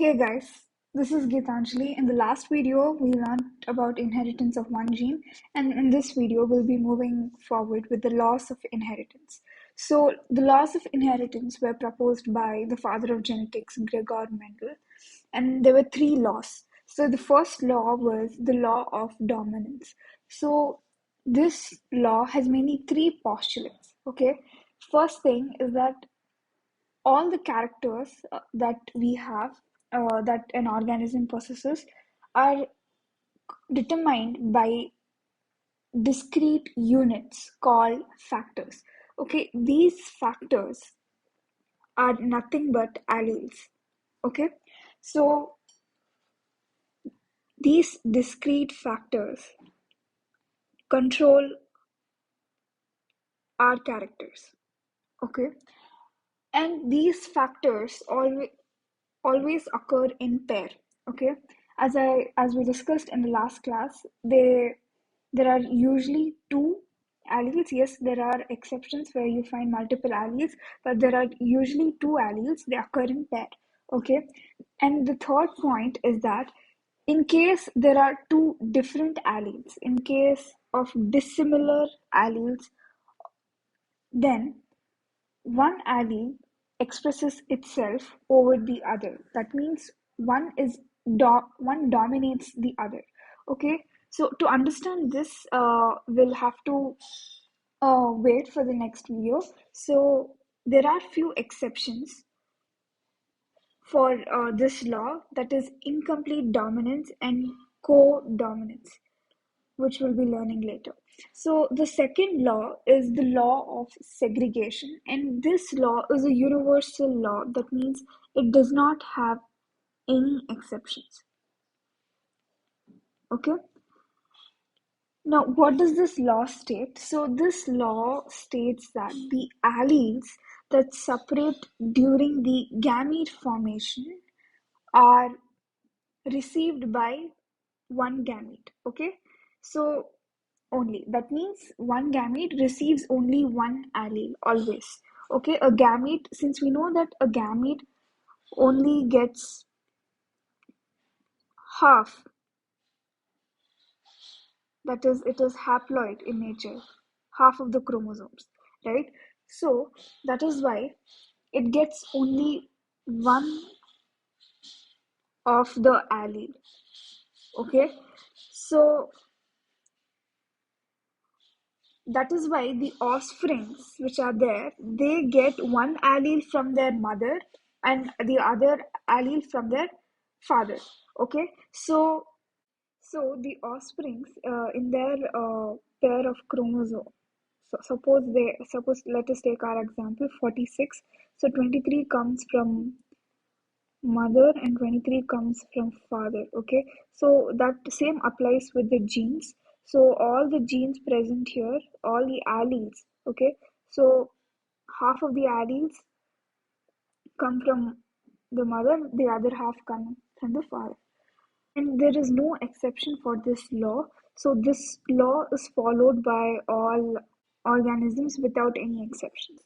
Hey guys, this is Geethanjali. In the last video, we learned about inheritance of one gene, and in this video, we'll be moving forward with the laws of inheritance. So, the laws of inheritance were proposed by the father of genetics, Gregor Mendel, and there were three laws. So, the first law was the law of dominance. So, this law has mainly three postulates. Okay, first thing is that all the characters that we have that an organism possesses are determined by discrete units called factors. Okay, these factors are nothing but alleles. Okay, so these discrete factors control our characters. Okay, and these factors always occur in pair. Okay, as we discussed in the last class, there are usually two alleles. Yes, there are exceptions where you find multiple alleles, but there are usually two alleles. They occur in pair. Okay, and the third point is that in case there are two different alleles, in case of dissimilar alleles, then one allele expresses itself over the other. That means one dominates the other. Okay, so to understand this, we'll have to wait for the next video. So there are few exceptions for this law, that is incomplete dominance and co-dominance, which we'll be learning later. So, the second law is the law of segregation, and this law is a universal law. That means it does not have any exceptions. Okay, now what does this law state? So, this law states that the alleles that separate during the gamete formation are received by one gamete. Okay, so only. That means one gamete receives only one allele always. Okay, a gamete, since we know that a gamete only gets half, that is, it is haploid in nature, half of the chromosomes, right? So that is why it gets only one of the allele. Okay, so that is why the offsprings which are there, they get one allele from their mother and the other allele from their father. Okay, so the offsprings in their pair of chromosomes, so suppose let us take our example 46. So 23 comes from mother and 23 comes from father. Okay, so that same applies with the genes. So all the genes present here, all the alleles. Okay, so half of the alleles come from the mother, the other half come from the father, and there is no exception for this law. So this law is followed by all organisms without any exceptions.